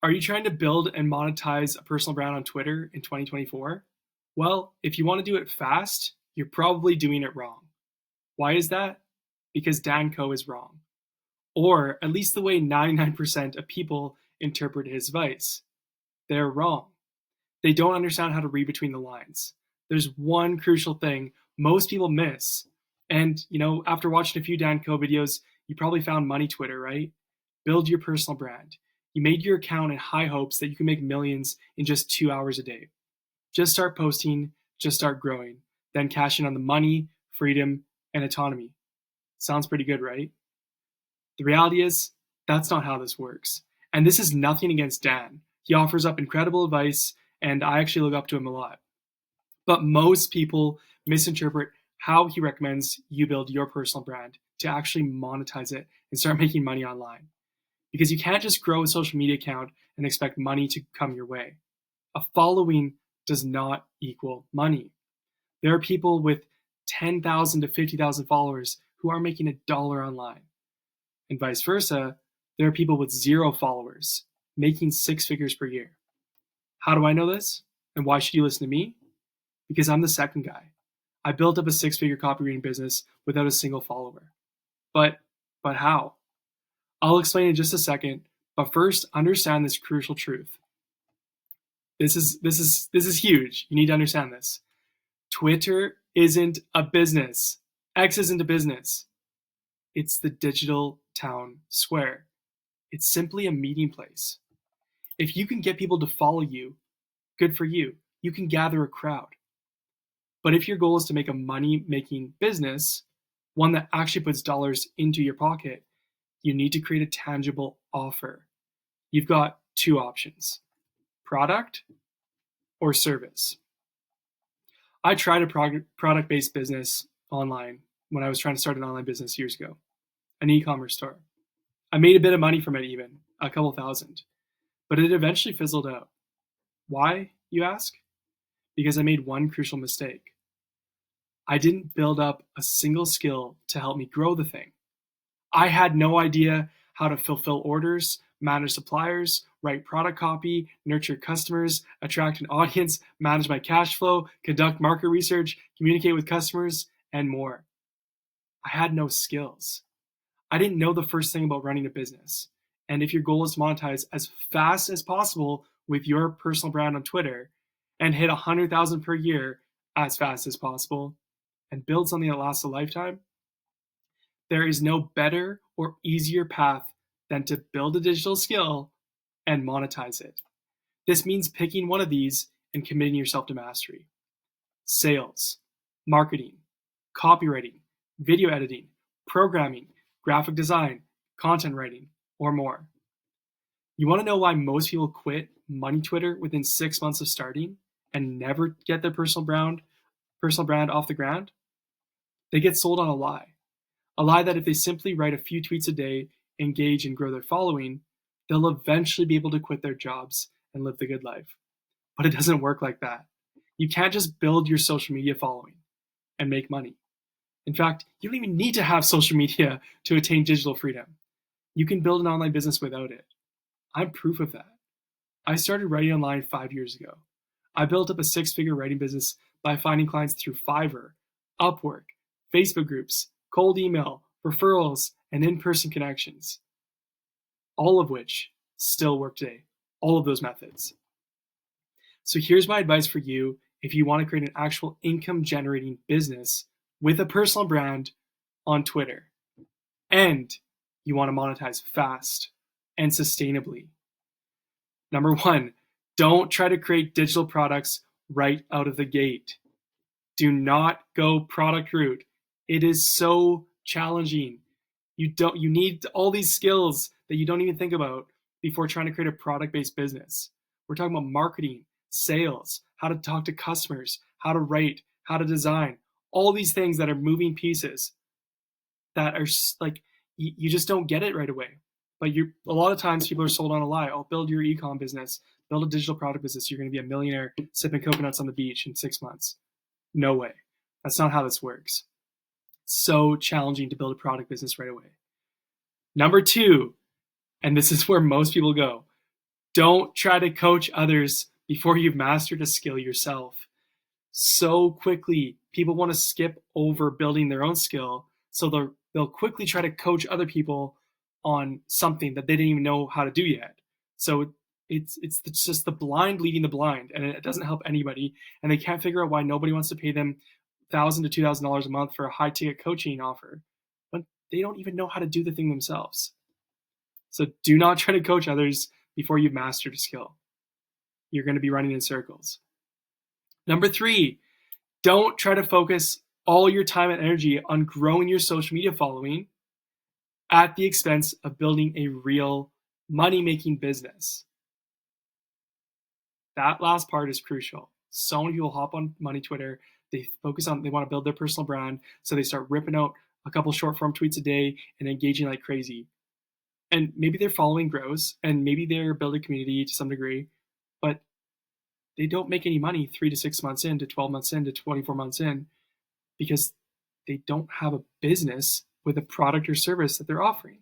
Are you trying to build and monetize a personal brand on Twitter in 2024? Well, if you want to do it fast, you're probably doing it wrong. Why is that? Because Dan Coe is wrong. Or at least the way 99% of people interpret his advice. They're wrong. They don't understand how to read between the lines. There's one crucial thing most people miss. And, after watching a few Dan Coe videos, you probably found Money Twitter, right? Build your personal brand. You made your account in high hopes that you can make millions in just 2 hours a day. Just start posting, just start growing, then cash in on the money, freedom, and autonomy. Sounds pretty good, right? The reality is, that's not how this works. And this is nothing against Dan. He offers up incredible advice, and I actually look up to him a lot. But most people misinterpret how he recommends you build your personal brand to actually monetize it and start making money online. Because you can't just grow a social media account and expect money to come your way. A following does not equal money. There are people with 10,000 to 50,000 followers who are making $1 online. And vice versa, there are people with 0 followers making 6 figures per year. How do I know this? And why should you listen to me? Because I'm the second guy. I built up a 6-figure copywriting business without a single follower. But how? I'll explain in just a second, but first understand this crucial truth. This is huge. You need to understand this. Twitter isn't a business. X isn't a business. It's the digital town square. It's simply a meeting place. If you can get people to follow you, good for you. You can gather a crowd. But if your goal is to make a money-making business, one that actually puts dollars into your pocket, you need to create a tangible offer. You've got 2 options: product or service. I tried a product-based business online when I was trying to start an online business years ago, an e-commerce store. I made a bit of money from it, even a couple thousand, but it eventually fizzled out. Why, you ask? Because I made one crucial mistake. I didn't build up a single skill to help me grow the thing. I had no idea how to fulfill orders, manage suppliers, write product copy, nurture customers, attract an audience, manage my cash flow, conduct market research, communicate with customers, and more. I had no skills. I didn't know the first thing about running a business. And if your goal is to monetize as fast as possible with your personal brand on Twitter and hit 100,000 per year as fast as possible and build something that lasts a lifetime, there is no better or easier path than to build a digital skill and monetize it. This means picking one of these and committing yourself to mastery. Sales, marketing, copywriting, video editing, programming, graphic design, content writing, or more. You want to know why most people quit Money Twitter within 6 months of starting and never get their personal brand off the ground? They get sold on a lie. A lie that if they simply write a few tweets a day, engage, and grow their following, they'll eventually be able to quit their jobs and live the good life. But it doesn't work like that. You can't just build your social media following and make money. In fact, you don't even need to have social media to attain digital freedom. You can build an online business without it. I'm proof of that. I started writing online 5 years ago. I built up a 6-figure writing business by finding clients through Fiverr, Upwork, Facebook groups, cold email, referrals, and in-person connections. All of which still work today. All of those methods. So here's my advice for you if you want to create an actual income-generating business with a personal brand on Twitter, and you want to monetize fast and sustainably. Number 1, don't try to create digital products right out of the gate. Do not go product route. It is so challenging. You need all these skills that you don't even think about before trying to create a product-based business. We're talking about marketing, sales, how to talk to customers, how to write, how to design, all these things that are moving pieces that are like, you just don't get it right away. But a lot of times people are sold on a lie. Oh, build your e-com business, build a digital product business. You're going to be a millionaire sipping coconuts on the beach in 6 months. No way. That's not how this works. It's so challenging to build a product business right away. Number 2, and this is where most people go, Don't try to coach others before you've mastered a skill yourself. So quickly, people want to skip over building their own skill, so they'll quickly try to coach other people on something that they didn't even know how to do yet. So it's just the blind leading the blind, and it doesn't help anybody. And they can't figure out why nobody wants to pay them $1,000 to $2,000 a month for a high ticket coaching offer, but they don't even know how to do the thing themselves. So do not try to coach others before you've mastered a skill. You're going to be running in circles. Number 3, don't try to focus all your time and energy on growing your social media following at the expense of building a real money-making business. That last part is crucial. So many people hop on money Twitter. They want to build their personal brand. So they start ripping out a couple short form tweets a day and engaging like crazy. And maybe their following grows and maybe they're building a community to some degree, but they don't make any money 3 to 6 months in, to 12 months in, to 24 months in, because they don't have a business with a product or service that they're offering.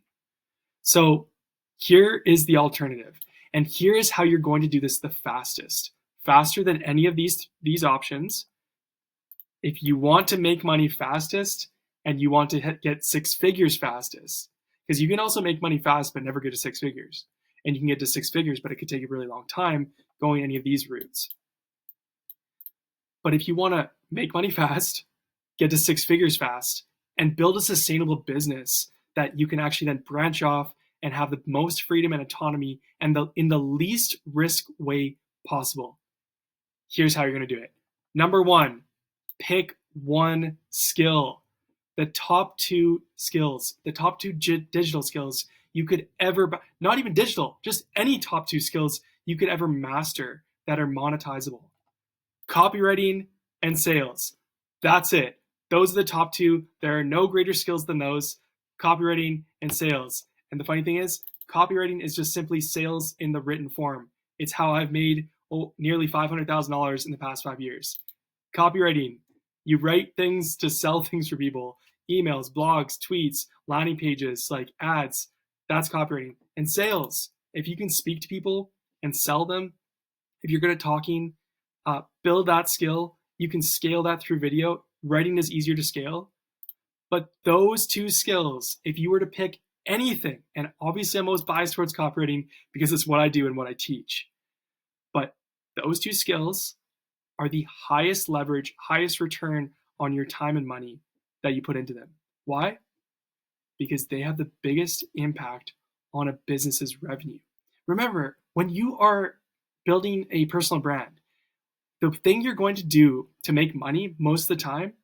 So here is the alternative. And here is how you're going to do this the fastest, faster than any of these options. If you want to make money fastest and you want to get 6 figures fastest, because you can also make money fast but never get to 6 figures. And you can get to 6 figures, but it could take a really long time going any of these routes. But if you want to make money fast, get to 6 figures fast, and build a sustainable business that you can actually then branch off and have the most freedom and autonomy and in the least risk way possible, here's how you're going to do it. Number 1, pick one skill. The top 2 skills, the top 2 digital skills you could ever, not even digital, just any top 2 skills you could ever master that are monetizable. Copywriting and sales. That's it. Those are the top 2. There are no greater skills than those, copywriting and sales. And the funny thing is, copywriting is just simply sales in the written form. It's how I've made nearly $500,000 in the past 5 years. Copywriting, you write things to sell things for people. Emails, blogs, tweets, landing pages, like ads. That's copywriting. And sales, if you can speak to people and sell them, if you're good at talking, build that skill. You can scale that through video. Writing is easier to scale. But those 2 skills, if you were to pick anything, and obviously I'm most biased towards copywriting because it's what I do and what I teach, but those 2 skills are the highest leverage, highest return on your time and money that you put into them. Why? Because they have the biggest impact on a business's revenue. Remember, when you are building a personal brand, the thing you're going to do to make money most of the time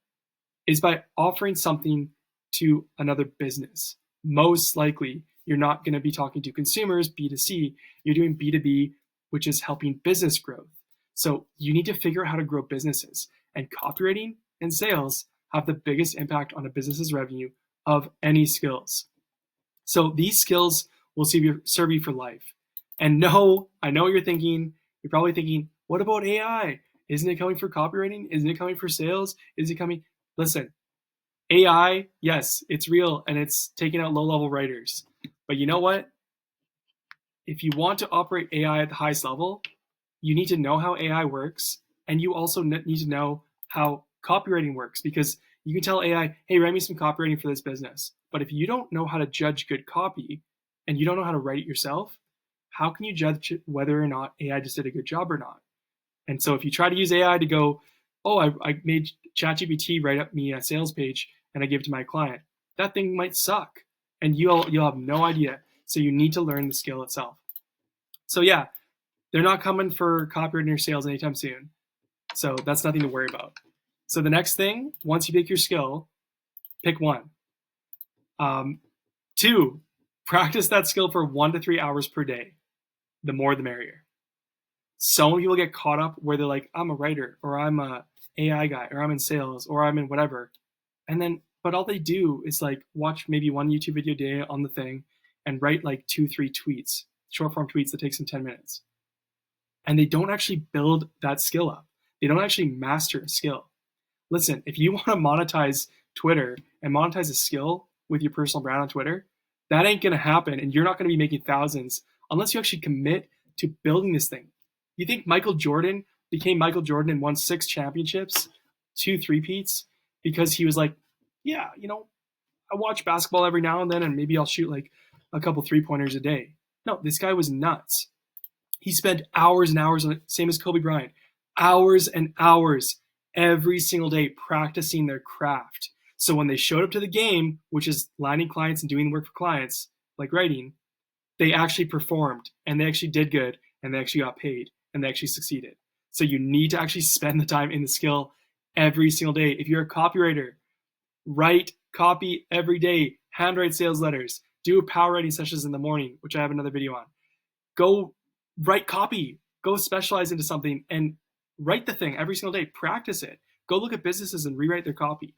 is by offering something to another business. Most likely, you're not going to be talking to consumers, B2C. You're doing B2B, which is helping business growth. So you need to figure out how to grow businesses. And copywriting and sales have the biggest impact on a business's revenue of any skills. So these skills will serve you for life. And no, I know what you're thinking. You're probably thinking, what about AI? Isn't it coming for copywriting? Isn't it coming for sales? Is it coming? Listen, AI, yes, it's real and it's taking out low-level writers. But you know what? If you want to operate AI at the highest level, you need to know how AI works, and you also need to know how copywriting works, because you can tell AI, hey, write me some copywriting for this business. But if you don't know how to judge good copy and you don't know how to write it yourself, how can you judge whether or not AI just did a good job or not? And so if you try to use AI to go, oh, I made ChatGPT write up me a sales page and I give it to my client, that thing might suck and you'll have no idea. So you need to learn the skill itself. So yeah, they're not coming for copywriting or sales anytime soon. So that's nothing to worry about. So the next thing, once you pick your skill, pick one. 2, practice that skill for 1 to 3 hours per day. The more, the merrier. So many people get caught up where they're like, I'm a writer, or I'm a AI guy, or I'm in sales, or I'm in whatever. And then, but all they do is like watch maybe one YouTube video a day on the thing and write like 2-3 tweets, short form tweets that take them 10 minutes. And they don't actually build that skill up. They don't actually master a skill. Listen, if you want to monetize Twitter and monetize a skill with your personal brand on Twitter, that ain't going to happen. And you're not going to be making thousands unless you actually commit to building this thing. You think Michael Jordan became Michael Jordan and won 6 championships, 2 three-peats, because he was like, yeah, I watch basketball every now and then, and maybe I'll shoot like a couple 3-pointers a day. No, this guy was nuts. He spent hours and hours on it, same as Kobe Bryant, hours and hours every single day practicing their craft. So when they showed up to the game, which is landing clients and doing work for clients, like writing, they actually performed and they actually did good and they actually got paid and they actually succeeded. So you need to actually spend the time in the skill every single day. If you're a copywriter, write copy every day, handwrite sales letters, do power writing sessions in the morning, which I have another video on. Go write copy, go specialize into something and write the thing every single day, practice it. Go look at businesses and rewrite their copy.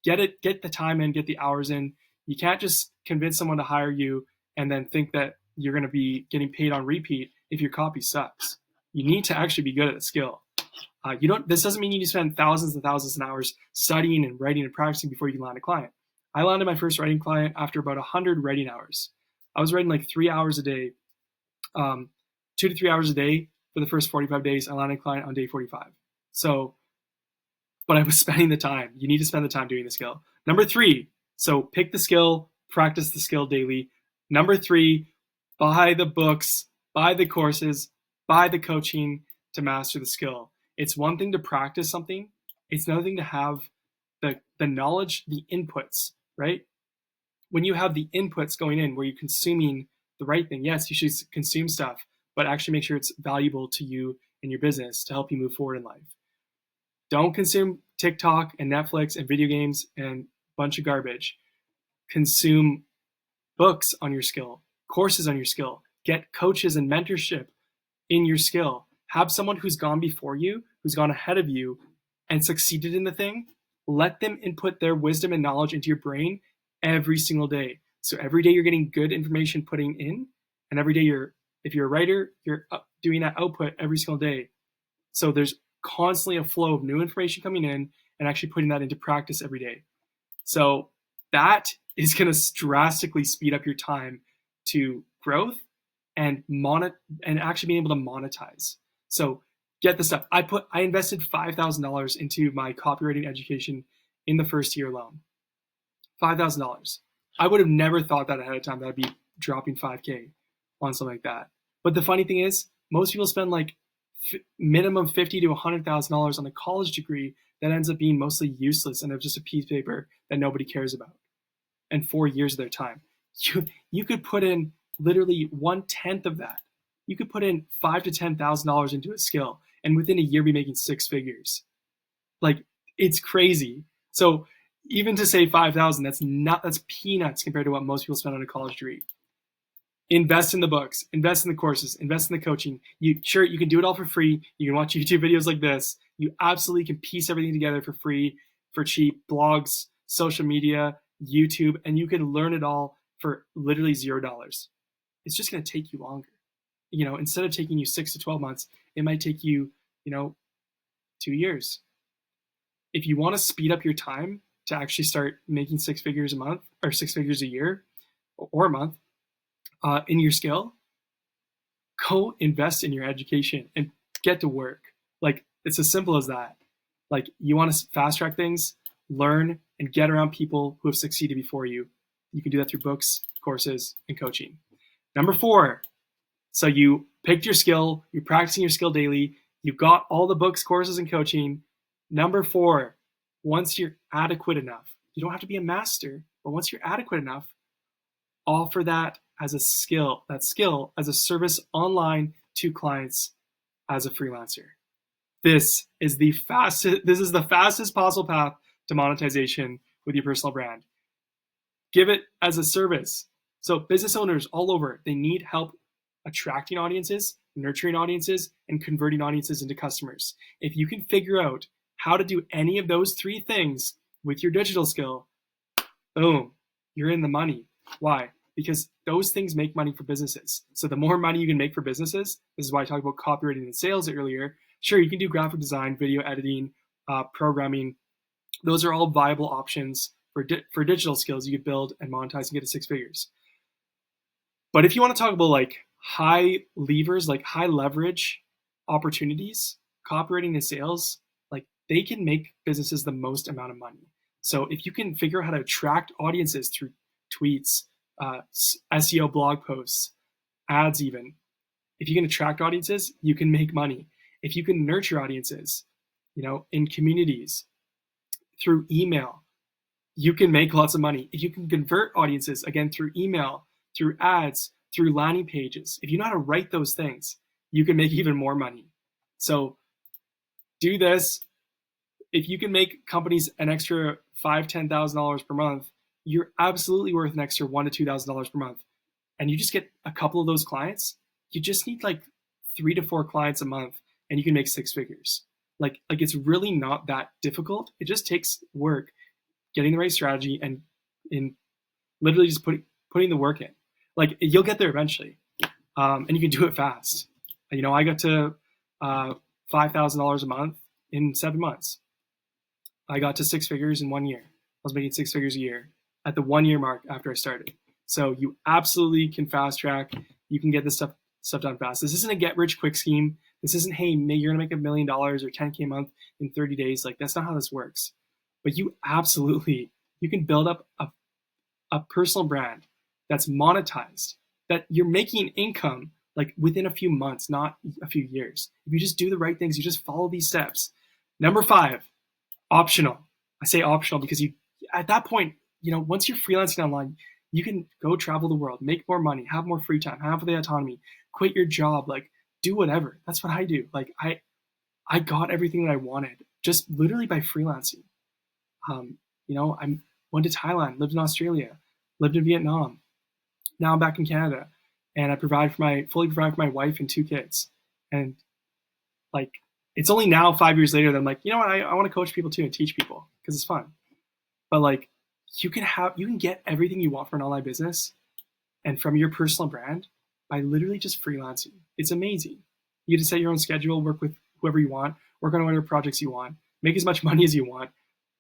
Get the time in, get the hours in. You can't just convince someone to hire you and then think that you're going to be getting paid on repeat if your copy sucks. You need to actually be good at the skill. This doesn't mean you need to spend thousands and thousands of hours studying and writing and practicing before you can land a client. I landed my first writing client after about 100 writing hours. I was writing like 3 hours a day, 2 to 3 hours a day for the first 45 days. I landed a client on day 45. But I was spending the time. You need to spend the time doing the skill. Number 3, so pick the skill, practice the skill daily. Number 3, buy the books, buy the courses, buy the coaching to master the skill. It's one thing to practice something. It's another thing to have the knowledge, the inputs, right? When you have the inputs going in where you're consuming the right thing, yes, you should consume stuff, but actually make sure it's valuable to you and your business to help you move forward in life. Don't consume TikTok and Netflix and video games and a bunch of garbage. Consume books on your skill, courses on your skill, get coaches and mentorship in your skill. Have someone who's gone before you, who's gone ahead of you and succeeded in the thing. Let them input their wisdom and knowledge into your brain every single day. So every day you're getting good information putting in, and every day if you're a writer, you're doing that output every single day. So there's constantly a flow of new information coming in and actually putting that into practice every day. So that is going to drastically speed up your time to growth and actually being able to monetize. So get the stuff. I invested $5,000 into my copywriting education in the first year alone. $5,000. I would have never thought that ahead of time that I'd be dropping $5K on something like that. But the funny thing is, most people spend like minimum $50,000 to $100,000 on a college degree that ends up being mostly useless and of just a piece of paper that nobody cares about. And 4 years of their time. You could put in literally 1/10 of that. You could put in $5,000 to $10,000 into a skill, and within a year be making 6 figures. Like, it's crazy. So even to say 5,000, that's peanuts compared to what most people spend on a college degree. Invest in the books, invest in the courses, invest in the coaching. You can do it all for free. You can watch YouTube videos like this. You absolutely can piece everything together for free, for cheap. Blogs, social media, YouTube, and you can learn it all for literally $0. It's just going to take you longer. Instead of taking you 6 to 12 months, it might take you, 2 years. If you want to speed up your time to actually start making 6 figures a month or 6 figures a year or a month in your skill, go invest in your education and get to work. Like, it's as simple as that. Like, you want to fast track things, learn and get around people who have succeeded before you. You can do that through books, courses, and coaching. Number 4, so you picked your skill, you're practicing your skill daily, you've got all the books, courses, and coaching. Number 4, once you're adequate enough, you don't have to be a master, but once you're adequate enough, offer that as a skill, as a service online to clients as a freelancer. This is the fastest possible path to monetization with your personal brand. Give it as a service. So business owners all over, they need help attracting audiences, nurturing audiences, and converting audiences into customers. If you can figure out how to do any of those 3 things with your digital skill, boom, you're in the money. Why? Because those things make money for businesses. So the more money you can make for businesses, this is why I talked about copywriting and sales earlier. Sure, you can do graphic design, video editing, programming. Those are all viable options for digital skills you could build and monetize and get to 6 figures. But if you want to talk about like high levers, like high leverage opportunities, copywriting and sales, like they can make businesses the most amount of money. So if you can figure out how to attract audiences through tweets, SEO blog posts, ads, even if you can attract audiences, you can make money. If you can nurture audiences, in communities through email, you can make lots of money. If you can convert audiences, again, through email, through ads, through landing pages, if you know how to write those things, you can make even more money. So do this. If you can make companies an extra $5,000, $10,000 per month, you're absolutely worth an extra $1,000 to $2,000 per month. And you just get a couple of those clients. You just need like 3 to 4 clients a month, and you can make 6 figures. Like it's really not that difficult. It just takes work, getting the right strategy, and in literally just putting the work in. Like you'll get there eventually, and you can do it fast. I got to $5,000 a month in 7 months. I got to 6 figures in 1 year. I was making 6 figures a year at the 1 year mark after I started. So you absolutely can fast track. You can get this stuff done fast. This isn't a get rich quick scheme. This isn't, hey, you're gonna make $1 million or 10K a month in 30 days. Like that's not how this works. But you can build up a personal brand that's monetized, that you're making income like within a few months, not a few years. If you just do the right things, you just follow these steps. Number 5, optional. I say optional because at that point, once you're freelancing online, you can go travel the world, make more money, have more free time, have the autonomy, quit your job, like do whatever. That's what I do. Like I got everything that I wanted just literally by freelancing. I went to Thailand, lived in Australia, lived in Vietnam. Now I'm back in Canada, and I fully provide for my wife and 2 kids. And like, it's only now 5 years later that I'm like, you know what? I want to coach people too and teach people because it's fun. But like, you can get everything you want for an online business and from your personal brand by literally just freelancing. It's amazing. You get to set your own schedule, work with whoever you want, work on whatever projects you want, make as much money as you want.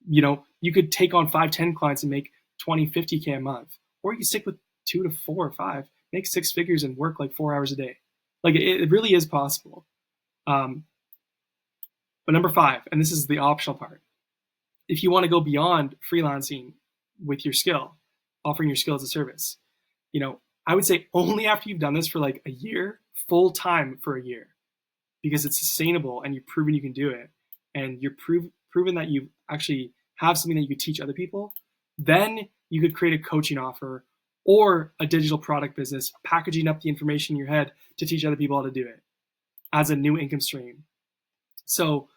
You could take on 5, 10 clients and make 20, 50K a month, or you can stick with 2 to 4 or 5, make 6 figures and work like 4 hours a day. Like it really is possible. But number 5, and this is the optional part. If you want to go beyond freelancing with your skill, offering your skill as a service, I would say only after you've done this for like a year, full time for a year, because it's sustainable and you've proven you can do it, and you're proven that you actually have something that you could teach other people, then you could create a coaching offer or a digital product business, packaging up the information in your head to teach other people how to do it as a new income stream. So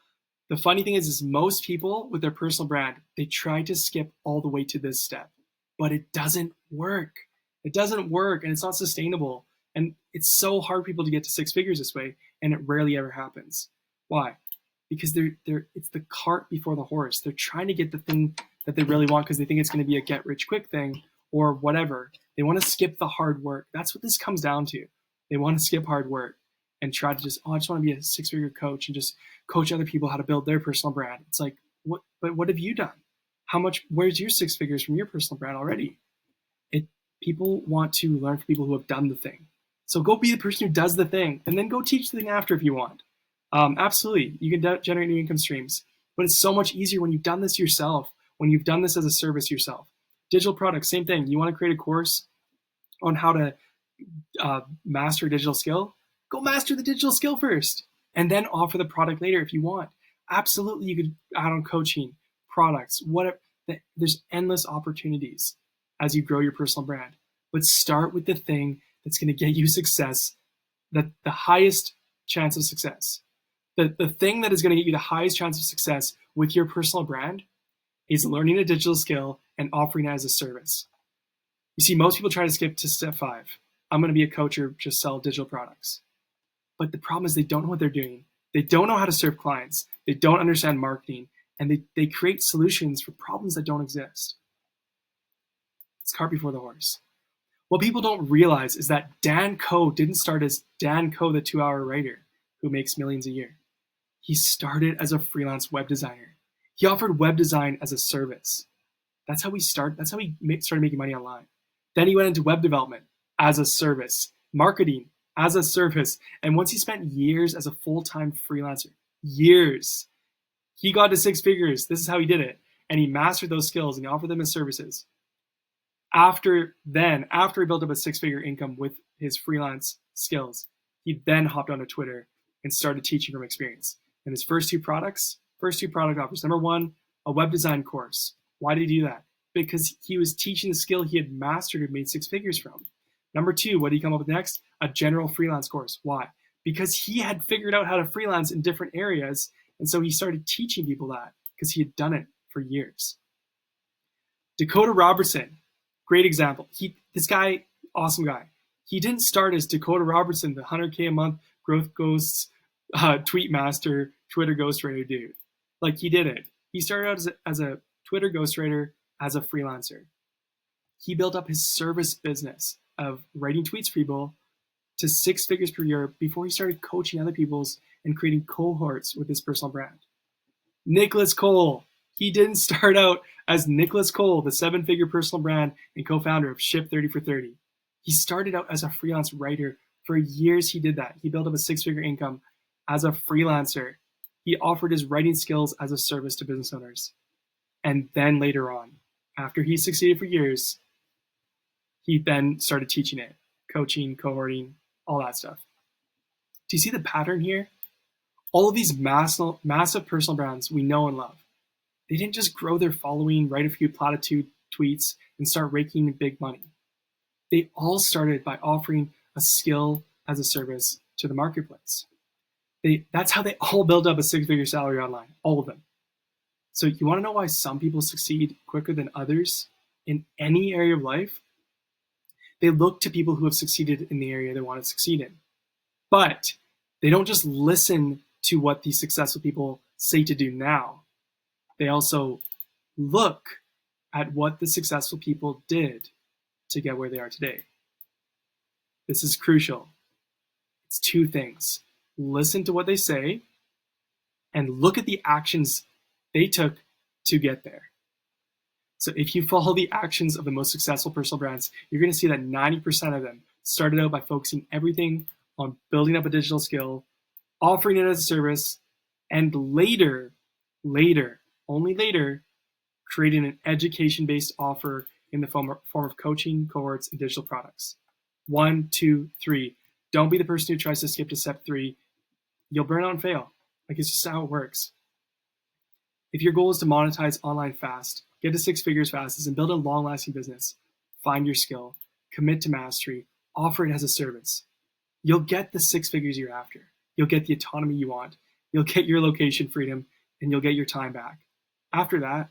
the funny thing is most people with their personal brand, they try to skip all the way to this step, but it doesn't work. It doesn't work, and it's not sustainable. And it's so hard for people to get to 6 figures this way, and it rarely ever happens. Why? Because it's the cart before the horse. They're trying to get the thing that they really want because they think it's going to be a get rich quick thing or whatever. They want to skip the hard work. That's what this comes down to. They want to skip hard work and try to I just want to be a 6-figure coach and just coach other people how to build their personal brand. It's like, but what have you done? Where's your 6 figures from your personal brand already? People want to learn from people who have done the thing. So go be the person who does the thing and then go teach the thing after if you want. Absolutely. You can generate new income streams, but it's so much easier when you've done this yourself, when you've done this as a service yourself. Digital products, same thing. You want to create a course on how to master a digital skill? Go master the digital skill first and then offer the product later if you want. Absolutely, you could add on coaching, products, whatever. There's endless opportunities as you grow your personal brand. But start with the thing that's going to get you success, the highest chance of success. The thing that is going to get you the highest chance of success with your personal brand is learning a digital skill and offering it as a service. You see, most people try to skip to step 5. I'm going to be a coach or just sell digital products. But the problem is they don't know what they're doing. They don't know how to serve clients. They don't understand marketing. And they create solutions for problems that don't exist. It's cart before the horse. What people don't realize is that Dan Koe didn't start as Dan Koe, the 2-hour writer who makes millions a year. He started as a freelance web designer. He offered web design as a service. That's how he started making money online. Then he went into web development as a service, marketing as a service. And once he spent years as a full-time freelancer, years, he got to six figures. This is how he did it. And he mastered those skills and he offered them as services. After he built up a six-figure income with his freelance skills, he then hopped onto Twitter and started teaching from experience. And his first two product offers. Number one, a web design course. Why did he do that? Because he was teaching the skill he had mastered and made six figures from. Number two, what did he come up with next? A general freelance course. Why? Because he had figured out how to freelance in different areas. And so he started teaching people that because he had done it for years. Dakota Robertson, great example. This guy, awesome guy. He didn't start as Dakota Robertson, the 100K a month growth ghosts, tweet master, Twitter ghostwriter dude. Like, he did it. He started out as a Twitter ghostwriter, as a freelancer. He built up his service business of writing tweets for people to six figures per year before he started coaching other people's and creating cohorts with his personal brand. Nicholas Cole. He didn't start out as Nicholas Cole, the seven-figure personal brand and co-founder of Ship 30 for 30. He started out as a freelance writer. For years, he did that. He built up a six-figure income as a freelancer. He offered his writing skills as a service to business owners. And then later on, after he succeeded for years, he then started teaching it, coaching, cohorting, all that stuff. Do you see the pattern here? All of these massive personal brands we know and love, they didn't just grow their following, write a few platitude tweets, and start raking in big money. They all started by offering a skill as a service to the marketplace. That's how they all build up a six-figure salary online, all of them. So you want to know why some people succeed quicker than others in any area of life? They look to people who have succeeded in the area they want to succeed in. But they don't just listen to what these successful people say to do now. They also look at what the successful people did to get where they are today. This is crucial. It's two things. Listen to what they say and look at the actions they took to get there. So if you follow the actions of the most successful personal brands, you're going to see that 90% of them started out by focusing everything on building up a digital skill, offering it as a service, and later, only later, creating an education-based offer in the form of coaching, cohorts, and digital products. 1, 2, 3. Don't be the person who tries to skip to step 3. You'll burn out and fail. Like, it's just how it works. If your goal is to monetize online fast, get to six figures fast, and build a long-lasting business, find your skill, commit to mastery, offer it as a service. You'll get the six figures you're after. You'll get the autonomy you want. You'll get your location freedom, and you'll get your time back. After that,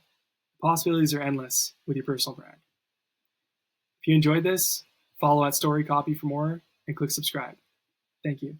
possibilities are endless with your personal brand. If you enjoyed this, follow at Story Copy for more and click subscribe. Thank you.